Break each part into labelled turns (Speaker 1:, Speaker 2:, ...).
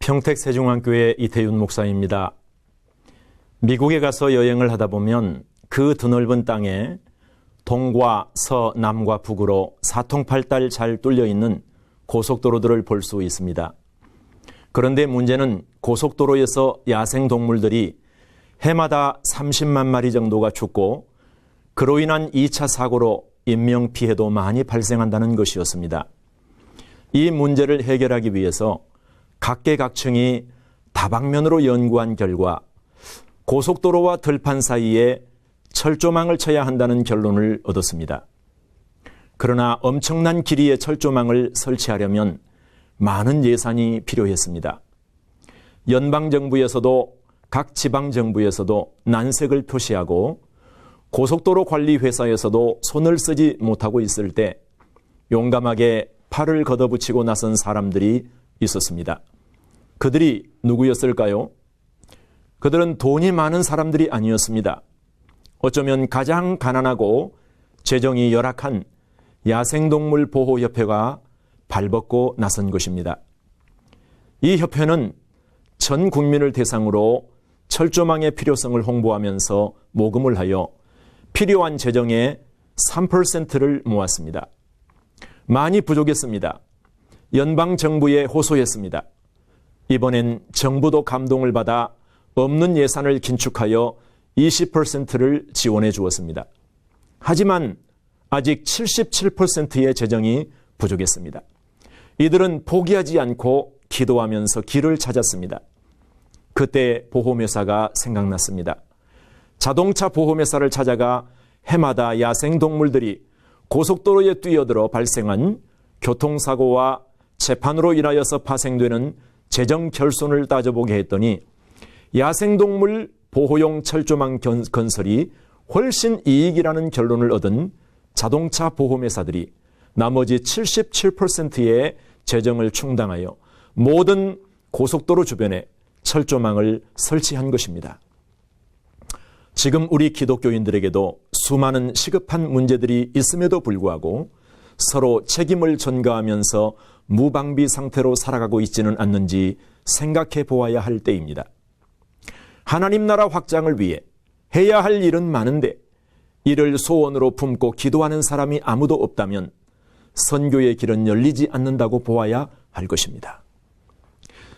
Speaker 1: 평택 세종안교회 이태윤 목사입니다. 미국에 가서 여행을 하다 보면 그 드넓은 땅에 동과 서, 남과 북으로 사통팔달 잘 뚫려 있는 고속도로들을 볼 수 있습니다. 그런데 문제는 고속도로에서 야생동물들이 해마다 30만 마리 정도가 죽고 그로 인한 2차 사고로 인명피해도 많이 발생한다는 것이었습니다. 이 문제를 해결하기 위해서 각계각층이 다방면으로 연구한 결과 고속도로와 들판 사이에 철조망을 쳐야 한다는 결론을 얻었습니다. 그러나 엄청난 길이의 철조망을 설치하려면 많은 예산이 필요했습니다. 연방정부에서도 각 지방정부에서도 난색을 표시하고 고속도로 관리회사에서도 손을 쓰지 못하고 있을 때 용감하게 팔을 걷어붙이고 나선 사람들이 있었습니다. 그들이 누구였을까요? 그들은 돈이 많은 사람들이 아니었습니다. 어쩌면 가장 가난하고 재정이 열악한 야생동물 보호협회가 발벗고 나선 것입니다. 이 협회는 전 국민을 대상으로 철조망의 필요성을 홍보하면서 모금을 하여 필요한 재정의 3%를 모았습니다. 많이 부족했습니다. 연방정부에 호소했습니다. 이번엔 정부도 감동을 받아 없는 예산을 긴축하여 20%를 지원해 주었습니다. 하지만 아직 77%의 재정이 부족했습니다. 이들은 포기하지 않고 기도하면서 길을 찾았습니다. 그때 보험회사가 생각났습니다. 자동차 보험회사를 찾아가 해마다 야생동물들이 고속도로에 뛰어들어 발생한 교통사고와 재판으로 인하여서 파생되는 재정 결손을 따져보게 했더니 야생동물 보호용 철조망 건설이 훨씬 이익이라는 결론을 얻은 자동차 보험회사들이 나머지 77%의 재정을 충당하여 모든 고속도로 주변에 철조망을 설치한 것입니다. 지금 우리 기독교인들에게도 수많은 시급한 문제들이 있음에도 불구하고 서로 책임을 전가하면서 무방비 상태로 살아가고 있지는 않는지 생각해 보아야 할 때입니다. 하나님 나라 확장을 위해 해야 할 일은 많은데 이를 소원으로 품고 기도하는 사람이 아무도 없다면 선교의 길은 열리지 않는다고 보아야 할 것입니다.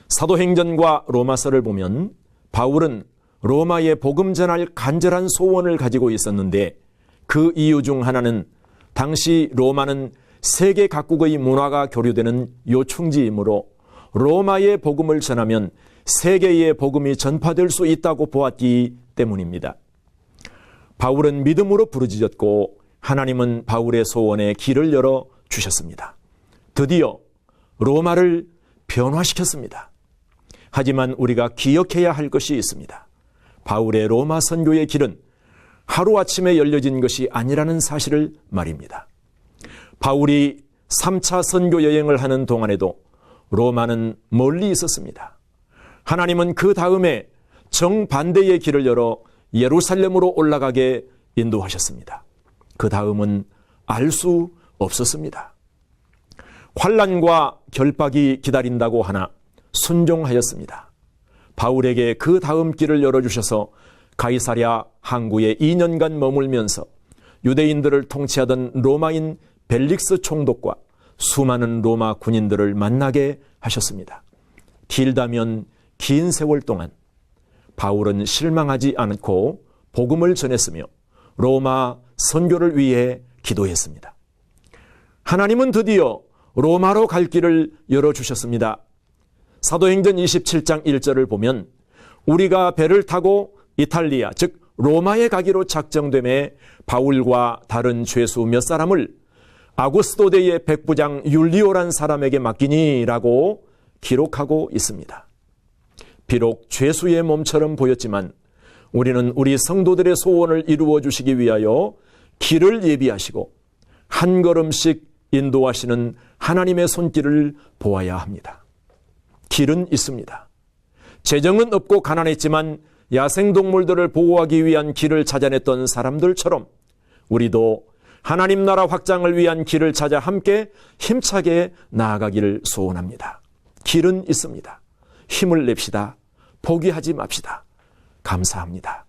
Speaker 1: 사도행전과 로마서를 보면 바울은 로마에 복음 전할 간절한 소원을 가지고 있었는데 그 이유 중 하나는 당시 로마는 세계 각국의 문화가 교류되는 요충지이므로 로마의 복음을 전하면 세계의 복음이 전파될 수 있다고 보았기 때문입니다. 바울은 믿음으로 부르짖었고 하나님은 바울의 소원에 길을 열어 주셨습니다. 드디어 로마를 변화시켰습니다. 하지만 우리가 기억해야 할 것이 있습니다. 바울의 로마 선교의 길은 하루아침에 열려진 것이 아니라는 사실을 말입니다. 바울이 3차 선교 여행을 하는 동안에도 로마는 멀리 있었습니다. 하나님은 그 다음에 정반대의 길을 열어 예루살렘으로 올라가게 인도하셨습니다. 그 다음은 알 수 없었습니다. 환난과 결박이 기다린다고 하나 순종하였습니다. 바울에게 그 다음 길을 열어주셔서 가이사랴 항구에 2년간 머물면서 유대인들을 통치하던 로마인 벨릭스 총독과 수많은 로마 군인들을 만나게 하셨습니다. 길다면 긴 세월 동안 바울은 실망하지 않고 복음을 전했으며 로마 선교를 위해 기도했습니다. 하나님은 드디어 로마로 갈 길을 열어주셨습니다. 사도행전 27장 1절을 보면 우리가 배를 타고 이탈리아 즉 로마에 가기로 작정됨에 바울과 다른 죄수 몇 사람을 아구스도대의 백부장 율리오란 사람에게 맡기니라고 기록하고 있습니다. 비록 죄수의 몸처럼 보였지만 우리는 우리 성도들의 소원을 이루어 주시기 위하여 길을 예비하시고 한 걸음씩 인도하시는 하나님의 손길을 보아야 합니다. 길은 있습니다. 재정은 없고 가난했지만 야생동물들을 보호하기 위한 길을 찾아냈던 사람들처럼 우리도 하나님 나라 확장을 위한 길을 찾아 함께 힘차게 나아가기를 소원합니다. 길은 있습니다. 힘을 냅시다. 포기하지 맙시다. 감사합니다.